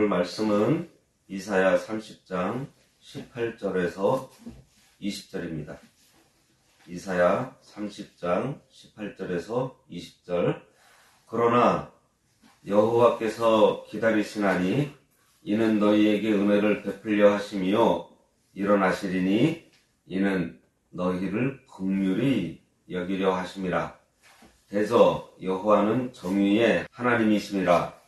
오늘 말씀은 이사야 30장 18절에서 20절입니다. 이사야 30장 18절에서 20절. 그러나 여호와께서 기다리시나니 이는 너희에게 은혜를 베풀려 하심이요 일어나시리니 이는 너희를 긍휼히 여기려 하심이라. 대저 여호와는 정의의 하나님이심이라.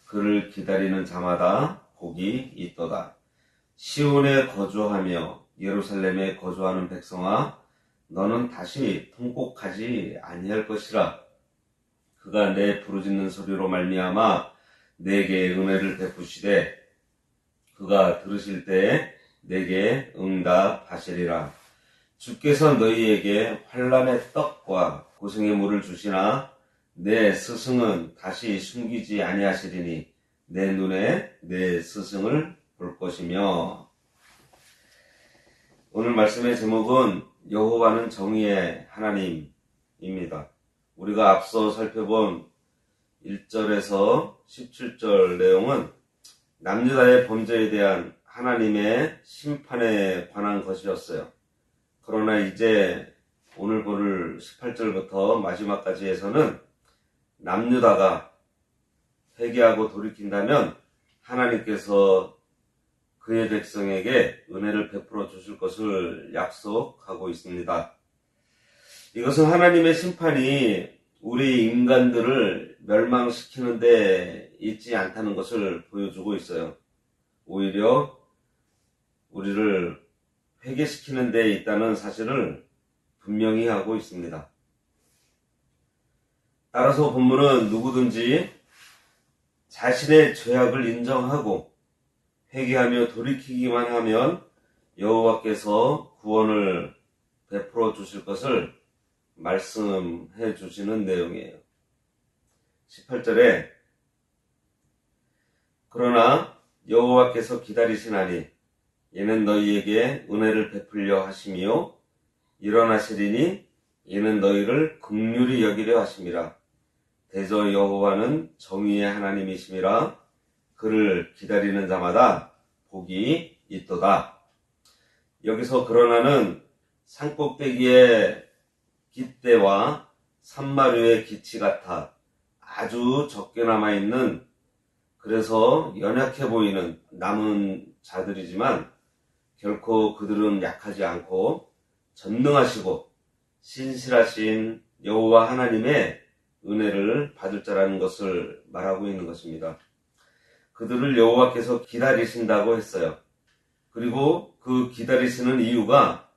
그를 기다리는 자마다 복이 있도다. 시온에 거주하며 예루살렘에 거주하는 백성아, 너는 다시 통곡하지 아니할 것이라. 그가 내 부르짖는 소리로 말미암아 내게 은혜를 베푸시되 그가 들으실 때에 내게 응답하시리라. 주께서 너희에게 환난의 떡과 고생의 물을 주시나 내 스승은 다시 숨기지 아니하시리니 내 눈에 내 스승을 볼 것이며. 오늘 말씀의 제목은 여호와는 정의의 하나님입니다. 우리가 앞서 살펴본 1절에서 17절 내용은 남유다의 범죄에 대한 하나님의 심판에 관한 것이었어요. 그러나 이제 오늘 볼 18절부터 마지막까지에서는 남유다가 회개하고 돌이킨다면 하나님께서 그의 백성에게 은혜를 베풀어 주실 것을 약속하고 있습니다. 이것은 하나님의 심판이 우리 인간들을 멸망시키는 데 있지 않다는 것을 보여주고 있어요. 오히려 우리를 회개시키는 데 있다는 사실을 분명히 하고 있습니다. 따라서 본문은 누구든지 자신의 죄악을 인정하고 회개하며 돌이키기만 하면 여호와께서 구원을 베풀어 주실 것을 말씀해 주시는 내용이에요. 18절에 그러나 여호와께서 기다리시나니 이는 너희에게 은혜를 베풀려 하심이요 일어나시리니 이는 너희를 긍휼히 여기려 하심이라. 대저 여호와는 정의의 하나님이심이라. 그를 기다리는 자마다 복이 있도다. 여기서 그러나는 산꼭대기의 깃대와 산마류의 깃이 같아 아주 적게 남아있는, 그래서 연약해 보이는 남은 자들이지만 결코 그들은 약하지 않고 전능하시고 신실하신 여호와 하나님의 은혜를 받을 자라는 것을 말하고 있는 것입니다. 그들을 여호와께서 기다리신다고 했어요. 그리고 그 기다리시는 이유가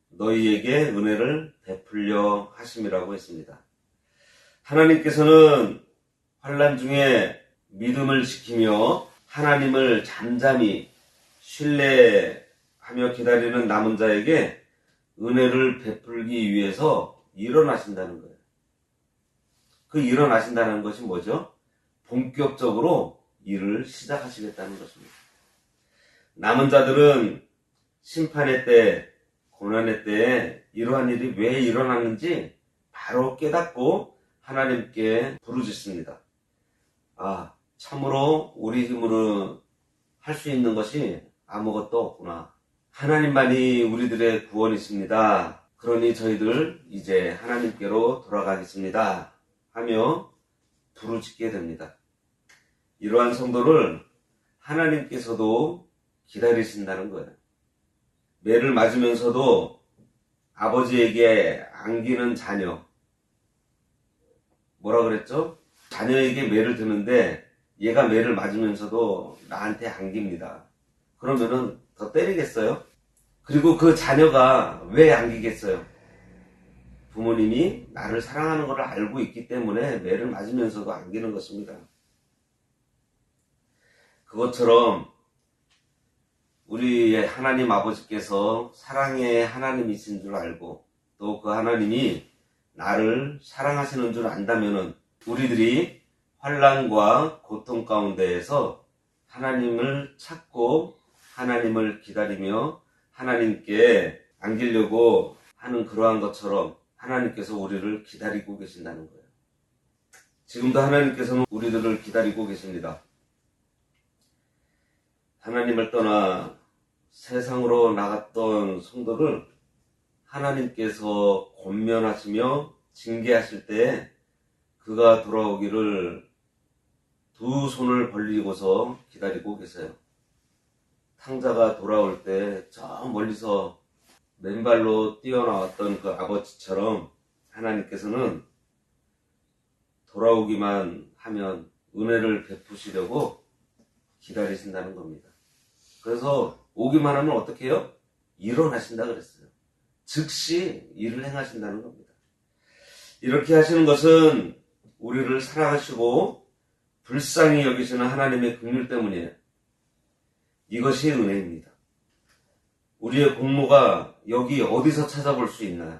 너희에게 은혜를 베풀려 하심이라고 했습니다. 하나님께서는 환난 중에 믿음을 지키며 하나님을 잠잠히 신뢰하며 기다리는 남은 자에게 은혜를 베풀기 위해서 일어나신다는 거예요. 그 일어나신다는 것이 뭐죠? 본격적으로 일을 시작하시겠다는 것입니다. 남은 자들은 심판의 때, 고난의 때에 이러한 일이 왜 일어났는지 바로 깨닫고 하나님께 부르짖습니다. 참으로 우리 힘으로 할 수 있는 것이 아무것도 없구나. 하나님만이 우리들의 구원이십니다. 그러니 저희들 이제 하나님께로 돌아가겠습니다. 하며 부르짖게 됩니다. 이러한 성도를 하나님께서도 기다리신다는 거예요. 매를 맞으면서도 아버지에게 안기는 자녀. 뭐라 그랬죠? 자녀에게 매를 드는데 얘가 매를 맞으면서도 나한테 안깁니다. 그러면은 더 때리겠어요? 그리고 그 자녀가 왜 안기겠어요? 부모님이 나를 사랑하는 것을 알고 있기 때문에 매를 맞으면서도 안기는 것입니다. 그것처럼 우리의 하나님 아버지께서 사랑의 하나님이신 줄 알고 또 그 하나님이 나를 사랑하시는 줄 안다면은 우리들이 환난과 고통 가운데에서 하나님을 찾고 하나님을 기다리며 하나님께 안기려고 하는 그러한 것처럼 하나님께서 우리를 기다리고 계신다는 거예요. 지금도 하나님께서는 우리들을 기다리고 계십니다. 하나님을 떠나 세상으로 나갔던 성도를 하나님께서 권면하시며 징계하실 때에 그가 돌아오기를 두 손을 벌리고서 기다리고 계세요. 탕자가 돌아올 때 저 멀리서 맨발로 뛰어나왔던 그 아버지처럼 하나님께서는 돌아오기만 하면 은혜를 베푸시려고 기다리신다는 겁니다. 그래서 오기만 하면 어떻게 해요? 일어나신다 그랬어요. 즉시 일을 행하신다는 겁니다. 이렇게 하시는 것은 우리를 사랑하시고 불쌍히 여기시는 하나님의 긍휼 때문이에요. 이것이 은혜입니다. 우리의 공로가 여기 어디서 찾아볼 수 있나요?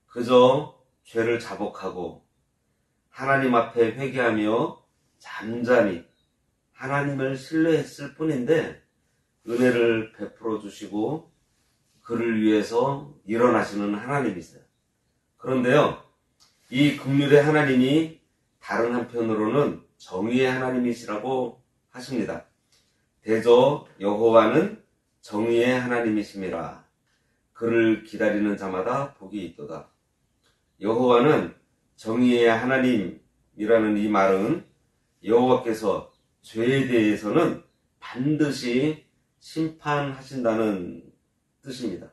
그저 죄를 자복하고 하나님 앞에 회개하며 잠잠히 하나님을 신뢰했을 뿐인데 은혜를 베풀어 주시고 그를 위해서 일어나시는 하나님이세요. 그런데요, 이 긍휼의 하나님이 다른 한편으로는 정의의 하나님이시라고 하십니다. 대저 여호와는 정의의 하나님이심이라. 그를 기다리는 자마다 복이 있도다. 여호와는 정의의 하나님이라는 이 말은 여호와께서 죄에 대해서는 반드시 심판하신다는 뜻입니다.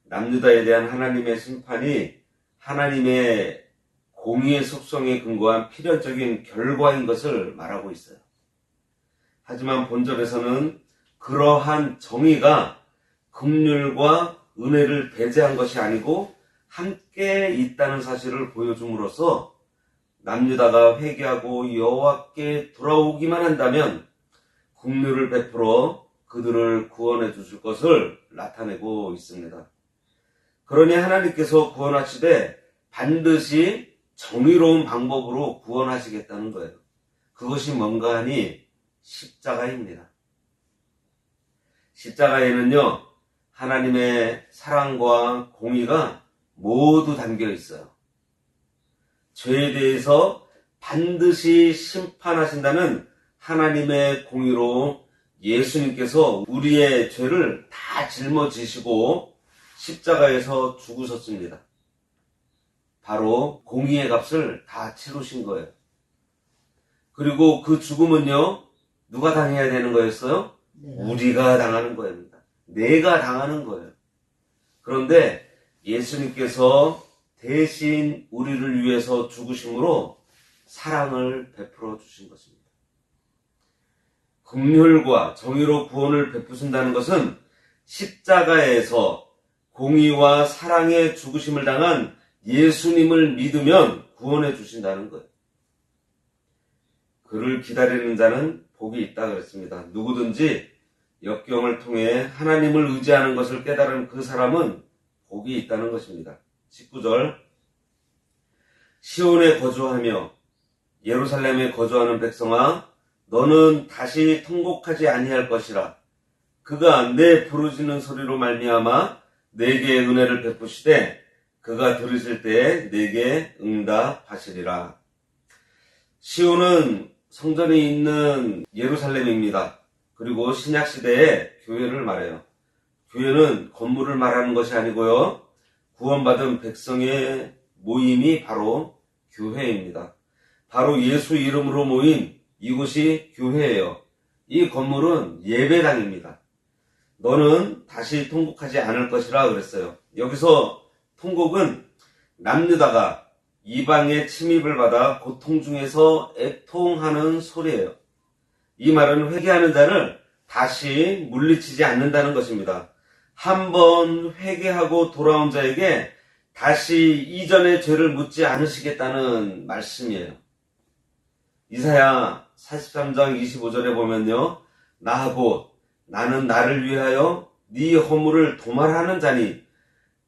남유다에 대한 하나님의 심판이 하나님의 공의의 속성에 근거한 필연적인 결과인 것을 말하고 있어요. 하지만 본절에서는 그러한 정의가 긍휼과 은혜를 배제한 것이 아니고 함께 있다는 사실을 보여줌으로써 남유다가 회개하고 여호와께 돌아오기만 한다면 긍휼을 베풀어 그들을 구원해 주실 것을 나타내고 있습니다. 그러니 하나님께서 구원하시되 반드시 정의로운 방법으로 구원하시겠다는 거예요. 그것이 뭔가 하니 십자가입니다. 십자가에는요, 하나님의 사랑과 공의가 모두 담겨 있어요. 죄에 대해서 반드시 심판하신다는 하나님의 공의로 예수님께서 우리의 죄를 다 짊어지시고 십자가에서 죽으셨습니다. 바로 공의의 값을 다 치르신 거예요. 그리고 그 죽음은요, 누가 당해야 되는 거였어요? 우리가 당하는 거입니다. 내가 당하는 거예요. 그런데 예수님께서 대신 우리를 위해서 죽으심으로 사랑을 베풀어 주신 것입니다. 긍휼과 정의로 구원을 베푸신다는 것은 십자가에서 공의와 사랑의 죽으심을 당한 예수님을 믿으면 구원해 주신다는 거예요. 그를 기다리는 자는 복이 있다 그랬습니다. 누구든지 역경을 통해 하나님을 의지하는 것을 깨달은 그 사람은 복이 있다는 것입니다. 19절 시온에 거주하며 예루살렘에 거주하는 백성아, 너는 다시 통곡하지 아니할 것이라. 그가 내 부르짖는 소리로 말미암아 내게 은혜를 베푸시되 그가 들으실 때에 내게 응답하시리라. 시온은 성전에 있는 예루살렘입니다. 그리고 신약시대에 교회를 말해요. 교회는 건물을 말하는 것이 아니고요, 구원받은 백성의 모임이 바로 교회입니다. 바로 예수 이름으로 모인 이곳이 교회예요. 이 건물은 예배당입니다. 너는 다시 통곡하지 않을 것이라 그랬어요. 여기서 통곡은 남유다가 이방의 침입을 받아 고통 중에서 애통하는 소리예요. 이 말은 회개하는 자를 다시 물리치지 않는다는 것입니다. 한번 회개하고 돌아온 자에게 다시 이전의 죄를 묻지 않으시겠다는 말씀이에요. 이사야 43장 25절에 보면요, 나하고 나는 나를 위하여 네 허물을 도말하는 자니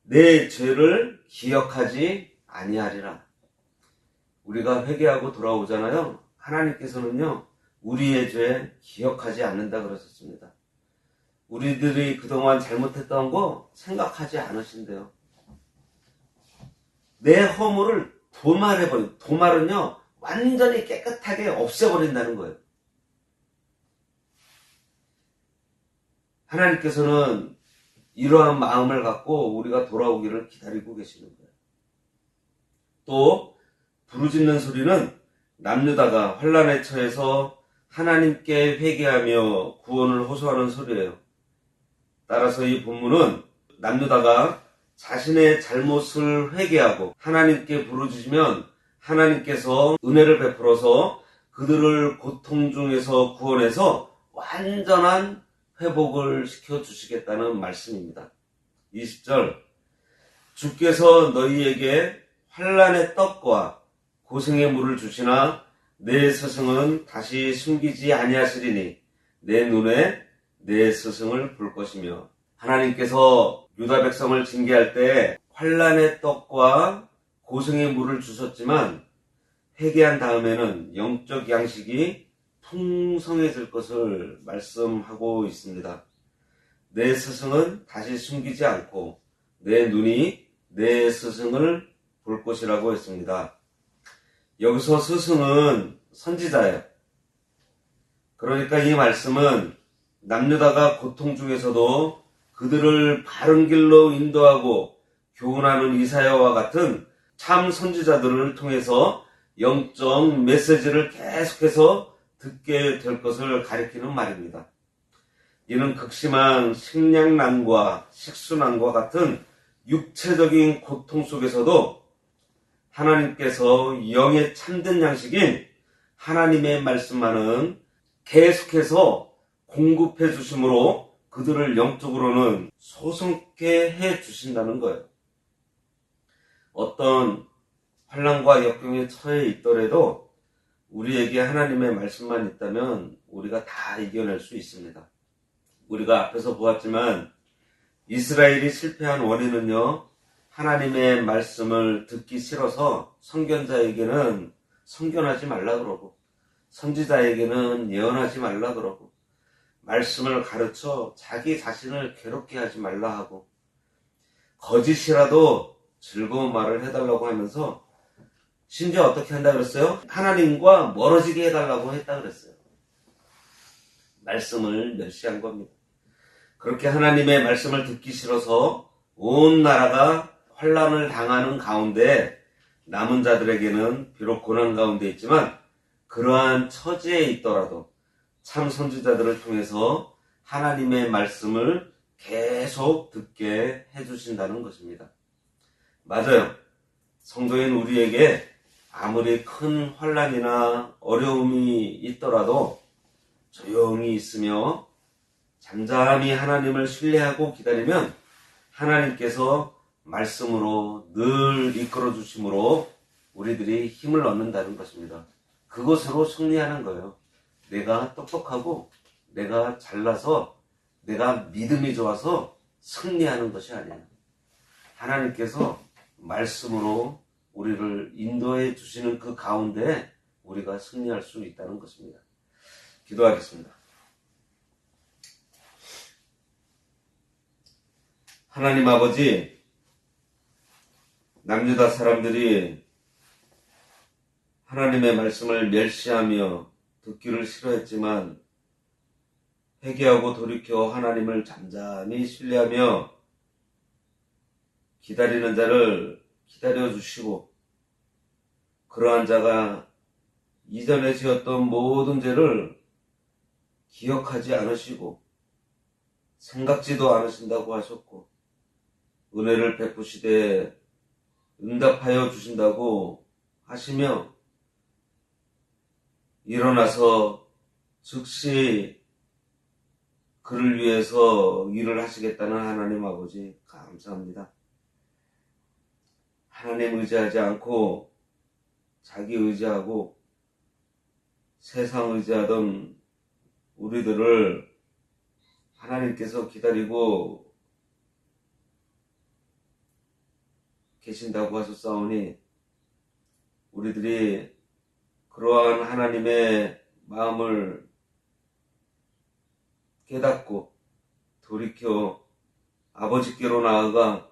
내 죄를 기억하지 아니하리라. 우리가 회개하고 돌아오잖아요. 하나님께서는요, 우리의 죄 기억하지 않는다 그러셨습니다. 우리들이 그동안 잘못했던 거 생각하지 않으신대요. 내 허물을 도말해버린, 도말은요, 완전히 깨끗하게 없애버린다는 거예요. 하나님께서는 이러한 마음을 갖고 우리가 돌아오기를 기다리고 계시는 거예요. 또 부르짖는 소리는 남유다가 환난에 처해서 하나님께 회개하며 구원을 호소하는 소리예요. 따라서 이 본문은 남유다가 자신의 잘못을 회개하고 하나님께 부르짖으면 하나님께서 은혜를 베풀어서 그들을 고통 중에서 구원해서 완전한 회복을 시켜주시겠다는 말씀입니다. 20절, 주께서 너희에게 환난의 떡과 고생의 물을 주시나 내 스승은 다시 숨기지 아니하시리니 내 눈에 내 스승을 볼 것이며, 하나님께서 유다 백성을 징계할 때 환난의 떡과 고생의 물을 주셨지만 회개한 다음에는 영적 양식이 풍성해질 것을 말씀하고 있습니다. 내 스승은 다시 숨기지 않고 내 눈이 내 스승을 볼 것이라고 했습니다. 여기서 스승은 선지자예요. 그러니까 이 말씀은 남유다가 고통 중에서도 그들을 바른 길로 인도하고 교훈하는 이사야와 같은 참 선지자들을 통해서 영적 메시지를 계속해서 듣게 될 것을 가리키는 말입니다. 이는 극심한 식량난과 식수난과 같은 육체적인 고통 속에서도 하나님께서 영의 참된 양식인 하나님의 말씀만은 계속해서 공급해 주심으로 그들을 영적으로는 소성케 해 주신다는 거예요. 어떤 환난과 역경에 처해 있더라도 우리에게 하나님의 말씀만 있다면 우리가 다 이겨낼 수 있습니다. 우리가 앞에서 보았지만 이스라엘이 실패한 원인은요, 하나님의 말씀을 듣기 싫어서 선견자에게는 선견하지 말라 그러고 선지자에게는 예언하지 말라 그러고 말씀을 가르쳐 자기 자신을 괴롭게 하지 말라 하고 거짓이라도 즐거운 말을 해달라고 하면서 심지어 어떻게 한다 그랬어요? 하나님과 멀어지게 해달라고 했다 그랬어요. 말씀을 멸시한 겁니다. 그렇게 하나님의 말씀을 듣기 싫어서 온 나라가 환난을 당하는 가운데 남은 자들에게는 비록 고난 가운데 있지만 그러한 처지에 있더라도 참 선지자들을 통해서 하나님의 말씀을 계속 듣게 해주신다는 것입니다. 맞아요. 성도인 우리에게 아무리 큰 환난이나 어려움이 있더라도 조용히 있으며 잠잠히 하나님을 신뢰하고 기다리면 하나님께서 말씀으로 늘 이끌어 주심으로 우리들이 힘을 얻는다는 것입니다. 그것으로 승리하는 거예요. 내가 똑똑하고 내가 잘나서 내가 믿음이 좋아서 승리하는 것이 아니에요. 하나님께서 말씀으로 우리를 인도해 주시는 그 가운데 우리가 승리할 수 있다는 것입니다. 기도하겠습니다. 하나님 아버지, 남유다 사람들이 하나님의 말씀을 멸시하며 듣기를 싫어했지만 회개하고 돌이켜 하나님을 잠잠히 신뢰하며 기다리는 자를 기다려주시고 그러한 자가 이전에 지었던 모든 죄를 기억하지 않으시고 생각지도 않으신다고 하셨고 은혜를 베푸시되 응답하여 주신다고 하시며 일어나서 즉시 그를 위해서 일을 하시겠다는 하나님 아버지 감사합니다. 하나님 의지하지 않고 자기 의지하고 세상 의지하던 우리들을 하나님께서 기다리고 계신다고 하셨사오니 우리들이 그러한 하나님의 마음을 깨닫고 돌이켜 아버지께로 나아가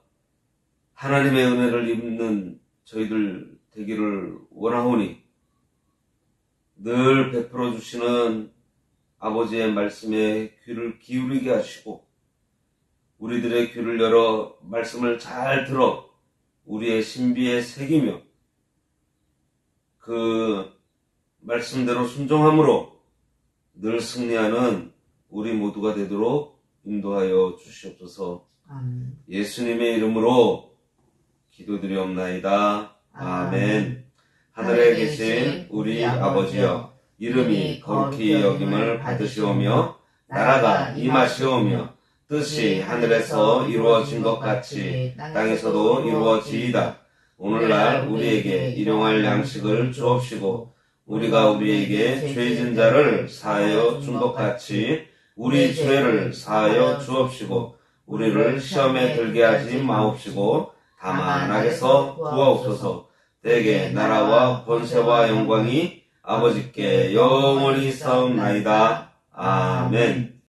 하나님의 은혜를 입는 저희들 되기를 원하오니 늘 베풀어 주시는 아버지의 말씀에 귀를 기울이게 하시고 우리들의 귀를 열어 말씀을 잘 들어 우리의 신비에 새기며 그 말씀대로 순종함으로 늘 승리하는 우리 모두가 되도록 인도하여 주시옵소서. 아멘. 예수님의 이름으로 기도드리옵나이다. 아멘. 하늘에 계신 우리 아버지여, 이름이 거룩히 여김을 받으시오며 나라가 임하시오며 뜻이 하늘에서 이루어진 것 같이 땅에서도 이루어지이다. 오늘날 우리에게 일용할 양식을 주옵시고 우리가 우리에게 죄 진 자를 사하여 준 것 같이 우리 죄를 사하여 주옵시고 우리를 시험에 들게 하지 마옵시고 다만 악에서 구하옵소서. 대개 나라와 권세와 영광이 아버지께 영원히 있사옵나이다. 아멘.